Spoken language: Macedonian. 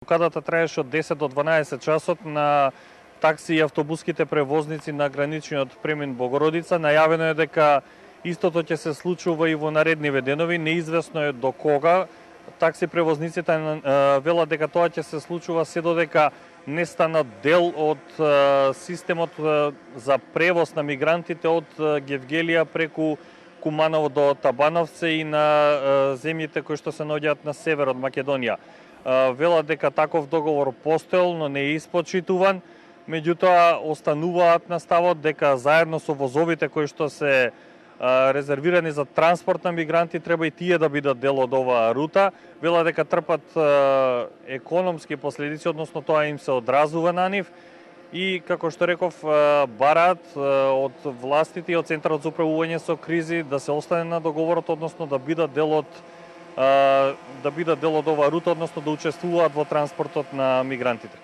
Блокадата траеше од 10 до 12 часот на такси и автобуските превозници на граничниот премин Богородица. Најавено е дека истото ќе се случува и во наредниве денови, неизвестно е до кога. Такси превозниците велат дека тоа ќе се случува се додека не станат дел од системот за превоз на мигрантите од Гевгелија преку Куманово до Табановце и на земјите кои што се наоѓаат на север од Македонија. Велат дека таков договор постоел, но не е испочитуван. Меѓутоа, остануваат на ставот дека заедно со возовите кои што се резервирани за транспорт на мигранти, треба и тие да бидат дел од оваа рута. Велат дека трпат економски последици, односно тоа им се одразува на нив. И, како што реков, бараат од властите и од Центарот за управување со кризи да се остане на договорот, односно да бидат дел од оваа рута, односно да учествуваат во транспортот на мигрантите.